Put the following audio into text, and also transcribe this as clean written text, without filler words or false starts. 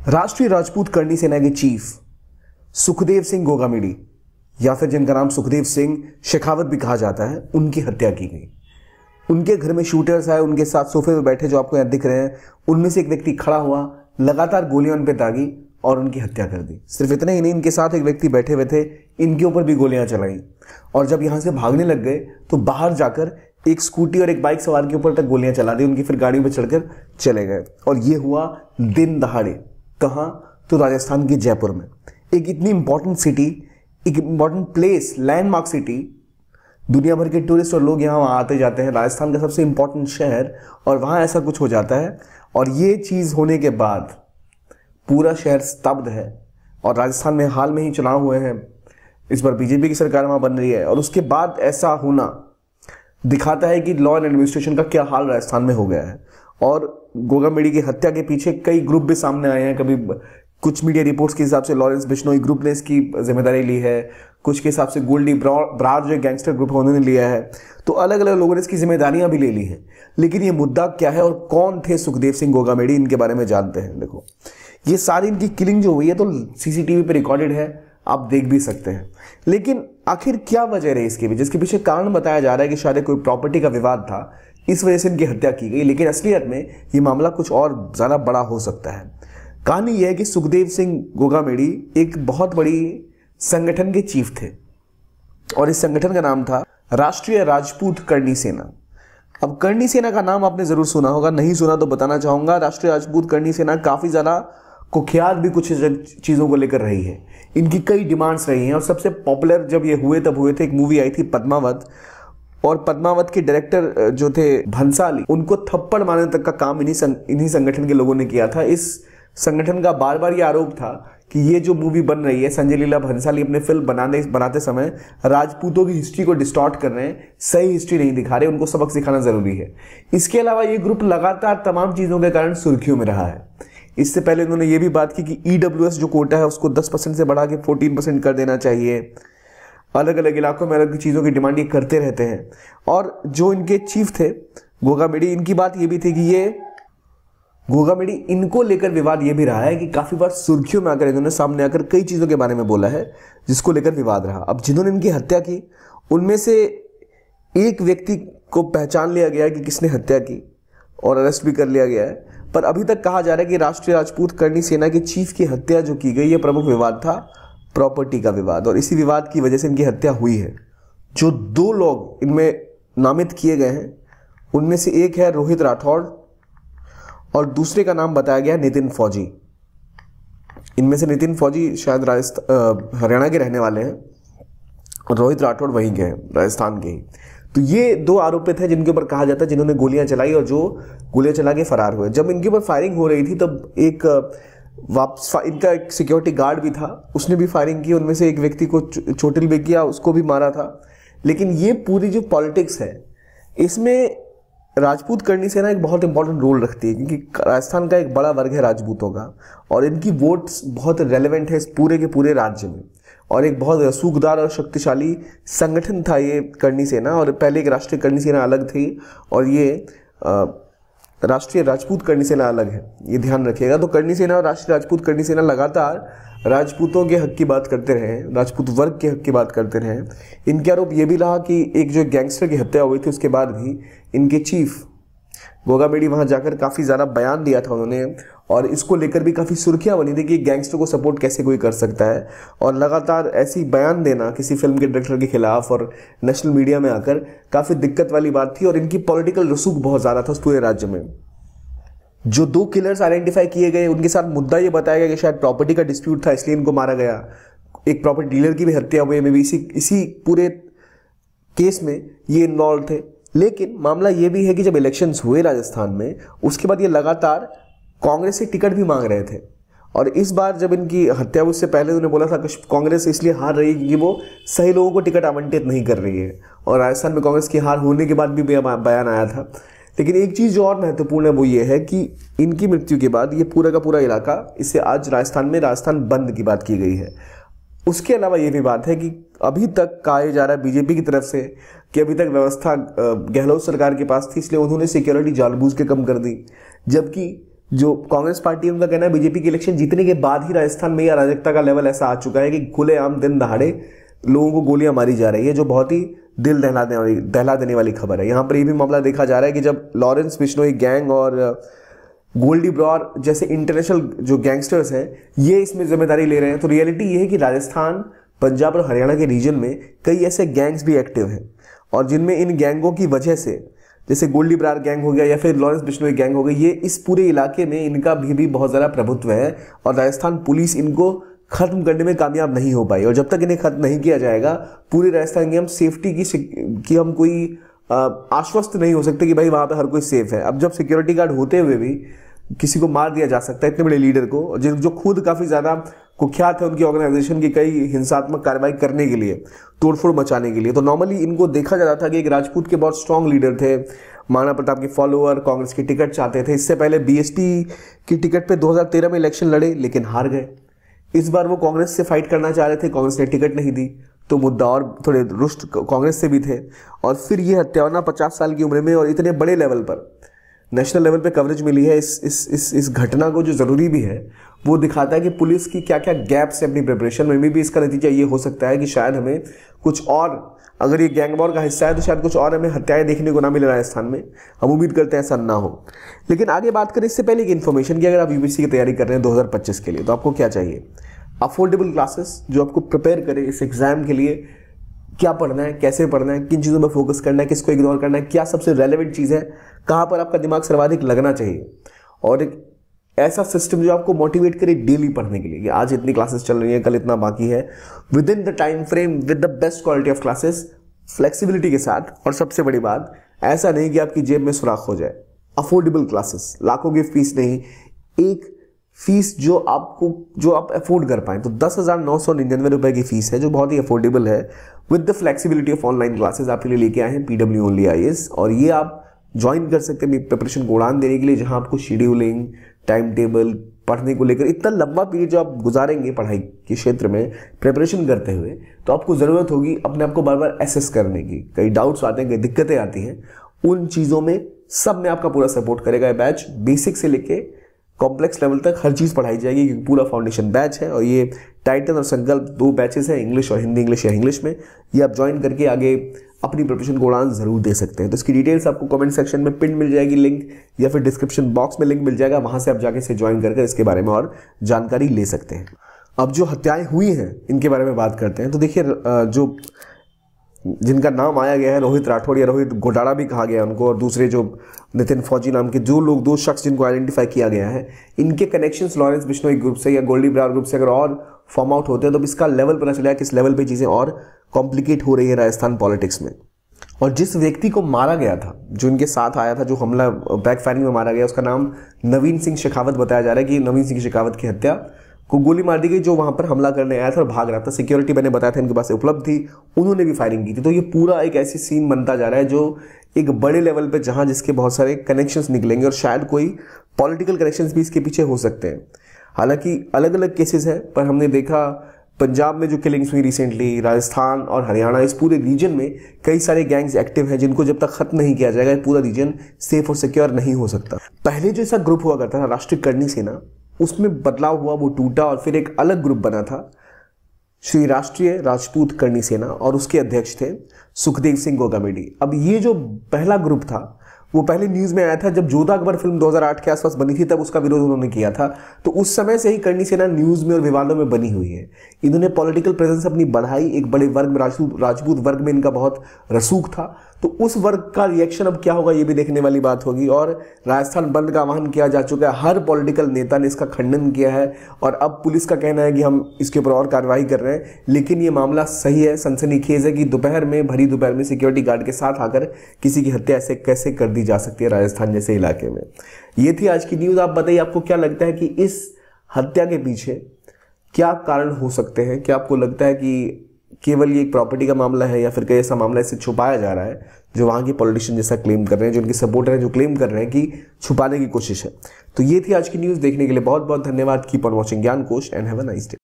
राष्ट्रीय राजपूत करनी सेना के चीफ सुखदेव सिंह गोगामेडी, या फिर जिनका नाम सुखदेव सिंह शेखावत भी कहा जाता है, उनकी हत्या की गई। उनके घर में शूटर्स आए, उनके साथ सोफे में बैठे जो आपको यहाँ दिख रहे हैं, उनमें से एक व्यक्ति खड़ा हुआ, लगातार गोलियां उन पर दागी और उनकी हत्या कर दी। सिर्फ इतना ही नहीं, इनके साथ एक व्यक्ति बैठे हुए थे, इनके ऊपर भी गोलियां चलाई और जब यहाँ से भागने लग गए तो बाहर जाकर एक स्कूटी और एक बाइक सवार के ऊपर तक गोलियां चला दी, उनकी फिर गाड़ी में चढ़कर चले गए। और ये हुआ दिन दहाड़े। कहाँ? तो राजस्थान के जयपुर में। एक इतनी इंपॉर्टेंट सिटी, एक इंपॉर्टेंट प्लेस, लैंडमार्क सिटी, दुनिया भर के टूरिस्ट और लोग यहाँ आते जाते हैं, राजस्थान का सबसे इंपॉर्टेंट शहर, और वहाँ ऐसा कुछ हो जाता है। और ये चीज़ होने के बाद पूरा शहर स्तब्ध है। और राजस्थान में हाल में ही चुनाव हुए हैं, इस बार बीजेपी की सरकार वहाँ बन रही है, और उसके बाद ऐसा होना दिखाता है कि लॉ एंड एडमिनिस्ट्रेशन का क्या हाल राजस्थान में हो गया है। और गोगामेडी की हत्या के पीछे कई ग्रुप भी सामने आए हैं। कभी कुछ मीडिया रिपोर्ट्स के हिसाब से लॉरेंस बिश्नोई ग्रुप ने इसकी जिम्मेदारी ली है, कुछ के हिसाब से गोल्डी ब्रार जो गैंगस्टर ग्रुप है उन्होंने लिया है। तो अलग अलग लोगों ने इसकी जिम्मेदारियां भी ले ली हैं। लेकिन ये मुद्दा क्या है और कौन थे सुखदेव सिंह गोगामेडी, इनके बारे में जानते हैं। देखो, ये सारी इनकी किलिंग जो हुई है तो सीसीटीवी पे रिकॉर्डेड है, आप देख भी सकते हैं। लेकिन आखिर क्या वजह रही इसके पीछे? जिसके पीछे कारण बताया जा रहा है कि शायद कोई प्रॉपर्टी का विवाद था, इस वजह से इनकी हत्या की गई। लेकिन असलियत में ये मामला कुछ और ज्यादा बड़ा हो सकता है। कहानी यह है कि सुखदेव सिंह गोगामेडी एक बहुत बड़ी संगठन के चीफ थे और इस संगठन का नाम था राष्ट्रीय राजपूत करनी सेना। अब करनी सेना का नाम आपने जरूर सुना होगा, नहीं सुना तो बताना चाहूंगा। राष्ट्रीय राजपूत करनी सेना काफी ज्यादा कुख्यात भी कुछ चीजों को लेकर रही है। इनकी कई डिमांड्स रही हैं और सबसे पॉपुलर जब ये हुए तब हुए थे, एक मूवी आई थी पद्मावत, और पद्मावत के डायरेक्टर जो थे भंसाली, उनको थप्पड़ मारने तक का काम इन्हीं संगठन के लोगों ने किया था। इस संगठन का बार बार ये आरोप था कि ये जो मूवी बन रही है, संजय लीला भंसाली अपने फिल्म बनाते समय राजपूतों की हिस्ट्री को डिस्टॉर्ट कर रहे हैं, सही हिस्ट्री नहीं दिखा रहे, उनको सबक सिखाना जरूरी है। इसके अलावा ये ग्रुप लगातार तमाम चीजों के कारण सुर्खियों में रहा है। इससे पहले उन्होंने ये भी बात की कि ईडब्ल्यूएस जो कोटा है उसको 10% से बढ़ा के 14% कर देना चाहिए। अलग अलग इलाकों में अलग चीज़ों की डिमांड ये करते रहते हैं। और जो इनके चीफ थे गोगामेडी, इनकी बात ये भी थी कि ये गोगामेडी, इनको लेकर विवाद ये भी रहा है कि काफ़ी बार सुर्खियों में आकर इन्होंने सामने आकर कई चीज़ों के बारे में बोला है जिसको लेकर विवाद रहा। अब जिन्होंने इनकी हत्या की उनमें से एक व्यक्ति को पहचान लिया गया कि किसने हत्या की और अरेस्ट भी कर लिया गया है। पर अभी तक कहा जा रहा है कि राष्ट्रीय राजपूत करनी सेना के चीफ की हत्या जो की गई, ये प्रमुख विवाद था प्रॉपर्टी का विवाद, और इसी विवाद की वजह से इनकी हत्या हुई है। जो दो लोग इनमें नामित किए गए हैं उनमें से एक है रोहित राठौड़ और दूसरे का नाम बताया गया नितिन फौजी। इनमें से नितिन फौजी शायद हरियाणा के रहने वाले हैं और रोहित राठौड़ वहीं के हैं, राजस्थान के ही। तो ये दो आरोपित हैं जिनके ऊपर कहा जाता है जिन्होंने गोलियां चलाई और जो गोलियां चला के फरार हुए। जब इनके ऊपर फायरिंग हो रही थी तब एक इनका एक सिक्योरिटी गार्ड भी था, उसने भी फायरिंग की। उनमें से एक व्यक्ति को चोटिल भी किया, उसको भी मारा था। लेकिन ये पूरी जो पॉलिटिक्स है इसमें राजपूत करनी सेना एक बहुत इंपॉर्टेंट रोल रखती है, क्योंकि राजस्थान का एक बड़ा वर्ग है राजपूतों का और इनकी वोट्स बहुत रेलेवेंट है इस पूरे के पूरे राज्य में। और एक बहुत रसूखदार और शक्तिशाली संगठन था ये करनी सेना। और पहले एक राष्ट्रीय करनी सेना अलग थी और ये राष्ट्रीय राजपूत करनी सेना अलग है, ये ध्यान रखिएगा। तो करनी सेना और राष्ट्रीय राजपूत करनी सेना लगातार राजपूतों के हक की बात करते रहे, राजपूत वर्ग के हक की बात करते रहे। इनके आरोप ये भी रहा कि एक जो गैंगस्टर की हत्या हुई थी उसके बाद भी इनके चीफ गोगामेडी वहां जाकर काफ़ी ज़्यादा बयान दिया था उन्होंने, और इसको लेकर भी काफ़ी सुर्खियां बनी थी कि गैंगस्टर को सपोर्ट कैसे कोई कर सकता है। और लगातार ऐसी बयान देना किसी फिल्म के डायरेक्टर के खिलाफ और नेशनल मीडिया में आकर काफ़ी दिक्कत वाली बात थी। और इनकी पॉलिटिकल रसूख बहुत ज़्यादा था उस पूरे राज्य में। जो दो किलर्स आइडेंटिफाई किए गए उनके साथ मुद्दा ये बताया गया कि शायद प्रॉपर्टी का डिस्प्यूट था इसलिए इनको मारा गया। एक प्रॉपर्टी डीलर की भी हत्या हुई, में भी इसी पूरे केस में ये इन्वॉल्व थे। लेकिन मामला ये भी है कि जब इलेक्शंस हुए राजस्थान में उसके बाद ये लगातार कांग्रेस से टिकट भी मांग रहे थे। और इस बार जब इनकी हत्या हुई उससे पहले उन्होंने बोला था कि कांग्रेस इसलिए हार रही है क्योंकि वो सही लोगों को टिकट आवंटित नहीं कर रही है। और राजस्थान में कांग्रेस की हार होने के बाद भी बयान आया था। लेकिन एक चीज़ जो और महत्वपूर्ण है वो ये है कि इनकी मृत्यु के बाद ये पूरा का पूरा इलाका, इससे आज राजस्थान बंद की बात की गई है। उसके अलावा ये भी बात है कि अभी तक कहा जा रहा है बीजेपी की तरफ से कि अभी तक व्यवस्था गहलोत सरकार के पास थी, इसलिए उन्होंने सिक्योरिटी जानबूझ के कम कर दी। जबकि जो कांग्रेस पार्टी है उनका कहना है बीजेपी के इलेक्शन जीतने के बाद ही राजस्थान में अराजकता का लेवल ऐसा आ चुका है कि खुलेआम दिन दहाड़े लोगों को गोलियां मारी जा रही है, जो बहुत ही दिल दहला देने वाली खबर है। यहाँ पर ये भी मामला देखा जा रहा है कि जब लॉरेंस बिश्नोई गैंग और गोल्डी ब्रार जैसे इंटरनेशनल जो गैंगस्टर्स हैं ये इसमें जिम्मेदारी ले रहे हैं, तो रियलिटी ये है कि राजस्थान, पंजाब और हरियाणा के रीजन में कई ऐसे गैंग्स भी एक्टिव हैं और जिनमें इन गैंगों की वजह से, जैसे गोल्डी ब्रार गैंग हो गया या फिर लॉरेंस बिश्नोई गैंग हो गई, ये इस पूरे इलाके में इनका भी बहुत ज़्यादा प्रभुत्व है और राजस्थान पुलिस इनको खत्म करने में कामयाब नहीं हो पाई। और जब तक इन्हें खत्म नहीं किया जाएगा पूरे राजस्थान की हम सेफ्टी की हम कोई आश्वस्त नहीं हो सकते कि भाई वहाँ पे हर कोई सेफ है। अब जब सिक्योरिटी गार्ड होते हुए भी किसी को मार दिया जा सकता है, इतने बड़े लीडर को, जो खुद काफ़ी ज़्यादा कुख्यात है उनकी ऑर्गेनाइजेशन की कई हिंसात्मक कार्रवाई करने के लिए, तोड़फोड़ मचाने के लिए, तो नॉर्मली इनको देखा जाता था कि एक राजपूत के बहुत स्ट्रांग लीडर थे, महाराणा प्रताप के फॉलोअर, कांग्रेस की टिकट चाहते थे। इससे पहले बीएसपी की टिकट पे 2013 में इलेक्शन लड़े लेकिन हार गए। इस बार वो कांग्रेस से फाइट करना चाह रहे थे, कांग्रेस ने टिकट नहीं दी तो मुद्दा और थोड़े रुष्ट कांग्रेस से भी थे। और फिर ये हत्याना 50 साल की उम्र में और इतने बड़े लेवल पर नेशनल लेवल पे कवरेज मिली है इस घटना को, जो ज़रूरी भी है वो दिखाता है कि पुलिस की क्या क्या गैप्स है अपनी प्रिपरेशन में। भी इसका नतीजा ये हो सकता है कि शायद हमें कुछ और, अगर ये गैंग वॉर का हिस्सा है तो शायद कुछ और हमें हत्याएं देखने को ना मिले राजस्थान में। हम उम्मीद करते हैं ऐसा ना हो। लेकिन आगे बात करें इससे पहले की इन्फॉर्मेशन की, अगर आप यूपीएससी की तैयारी कर रहे हैं 2025 के लिए तो आपको क्या चाहिए? अफोर्डेबल क्लासेस जो आपको प्रिपेयर करे इस एग्जाम के लिए। क्या पढ़ना है, कैसे पढ़ना है, किन चीज़ों में फोकस करना है, किसको इग्नोर करना है, क्या सबसे रेलेवेंट चीज़ है, कहाँ पर आपका दिमाग सर्वाधिक लगना चाहिए, और एक ऐसा सिस्टम जो आपको मोटिवेट करे डेली पढ़ने के लिए कि आज इतनी क्लासेस चल रही हैं, कल इतना बाकी है, with in the time frame, with the best quality of classes, flexibility के साथ। और सबसे बड़ी बात, ऐसा नहीं कि आपकी जेब में सुराख हो जाए। अफोर्डेबल क्लासेस, लाखों की फीस नहीं, एक फीस जो आप अफोर्ड कर पाएं। तो 10,999 रुपए की फीस है जो बहुत ही अफोर्डेबल है, with the flexibility of online classes आपके लिए लेके आए हैं PW ओनली IAS। और ये आप ज्वाइन कर सकते हैं प्रिपरेशन को उड़ान देने के लिए, जहां आपको शेड्यूलिंग, टाइम टेबल, पढ़ने को लेकर इतना लंबा पीरियड जो आप गुजारेंगे पढ़ाई के क्षेत्र में प्रिपरेशन करते हुए, तो आपको ज़रूरत होगी अपने आप को बार बार एसेस करने की। कई डाउट्स आते हैं, कई दिक्कतें आती हैं, उन चीज़ों में सब में आपका पूरा सपोर्ट करेगा ये बैच। बेसिक से लेके कॉम्प्लेक्स लेवल तक हर चीज़ पढ़ाई जाएगी क्योंकि पूरा फाउंडेशन बैच है। और ये टाइटन और संकल्प 2 बैचेस हैं, इंग्लिश और हिंदी, इंग्लिश या इंग्लिश में। ये आप ज्वाइन करके आगे अपनी प्रिपरेशन को उड़ान जरूर दे सकते हैं। तो इसकी डिटेल्स आपको कमेंट सेक्शन में पिन मिल जाएगी लिंक, या फिर डिस्क्रिप्शन बॉक्स में लिंक मिल जाएगा, वहां से आप जाके इसे ज्वाइन करके इसके बारे में और जानकारी ले सकते हैं। अब जो हत्याएं हुई हैं इनके बारे में बात करते हैं। तो देखिए, जो जिनका नाम आया गया है रोहित राठौड़ या रोहित घोटाला भी कहा गया उनको, और दूसरे जो नितिन फौजी नाम के जो लोग, 2 शख्स जिनको आइडेंटिफाई किया गया है, इनके कनेक्शंस लॉरेंस बिश्नोई ग्रुप से या गोल्डी ब्रार ग्रुप से अगर और फॉर्म आउट होते हैं तो इसका लेवल पता चलेगा किस लेवल पे चीज़ें और कॉम्प्लिकेट हो रही है राजस्थान पॉलिटिक्स में। और जिस व्यक्ति को मारा गया था, जो इनके साथ आया था, जो हमला बैक फायरिंग में मारा गया, उसका नाम नवीन सिंह शेखावत बताया जा रहा है कि नवीन सिंह शेखावत की हत्या को गोली मार दी गई, जो वहां पर हमला करने आया था और भाग रहा था। सिक्योरिटी मैंने बताया था इनके पास उपलब्ध थी, उन्होंने भी फायरिंग की थी। तो ये पूरा एक ऐसी सीन बनता जा रहा है जो एक बड़े लेवल पे, जहां जिसके बहुत सारे कनेक्शंस निकलेंगे और शायद कोई पॉलिटिकल कनेक्शंस भी इसके पीछे हो सकते हैं। हालांकि अलग अलग केसेस हैं, पर हमने देखा पंजाब में जो किलिंग्स हुई रिसेंटली, राजस्थान और हरियाणा, इस पूरे रीजन में कई सारे गैंग्स एक्टिव हैं जिनको जब तक खत्म नहीं किया जाएगा पूरा रीजन सेफ और सिक्योर नहीं हो सकता। पहले जो ऐसा ग्रुप हुआ करता था राष्ट्रीय करनी सेना, उसमें बदलाव हुआ, वो टूटा और फिर एक अलग ग्रुप बना था श्री राष्ट्रीय राजपूत करनी सेना, और उसके अध्यक्ष थे सुखदेव सिंह गोगामेडी। अब ये जो पहला ग्रुप था वो पहले न्यूज़ में आया था जब जोधा अकबर फिल्म 2008 के आसपास बनी थी, तब उसका विरोध उन्होंने किया था। तो उस समय से ही करनी सेना न्यूज़ में और विवादों में बनी हुई है। इन्होंने पॉलिटिकल प्रेजेंस अपनी बढ़ाई, एक बड़े वर्ग में, राजपूत वर्ग में इनका बहुत रसूख था। तो उस वर्ग का रिएक्शन अब क्या होगा ये भी देखने वाली बात होगी। और राजस्थान बंद का आह्वान किया जा चुका है, हर पॉलिटिकल नेता ने इसका खंडन किया है, और अब पुलिस का कहना है कि हम इसके ऊपर और कार्रवाई कर रहे हैं। लेकिन ये मामला सही है, सनसनीखेज है कि दोपहर में, भरी दोपहर में सिक्योरिटी गार्ड के साथ आकर किसी की हत्या ऐसे कैसे कर दी जा सकती है राजस्थान जैसे इलाके में। ये थी आज की न्यूज़। आप बताइए आपको क्या लगता है कि इस हत्या के पीछे क्या कारण हो सकते हैं? क्या आपको लगता है कि केवल ये एक प्रॉपर्टी का मामला है, या फिर कोई ऐसा मामला इससे छुपाया जा रहा है जो वहाँ के पॉलिटिशियन जैसा क्लेम कर रहे हैं, जो उनके सपोर्टर हैं जो क्लेम कर रहे हैं कि छुपाने की कोशिश है? तो ये थी आज की न्यूज़। देखने के लिए बहुत बहुत धन्यवाद। कीप ऑन वॉचिंग ज्ञान कोश and have a nice day.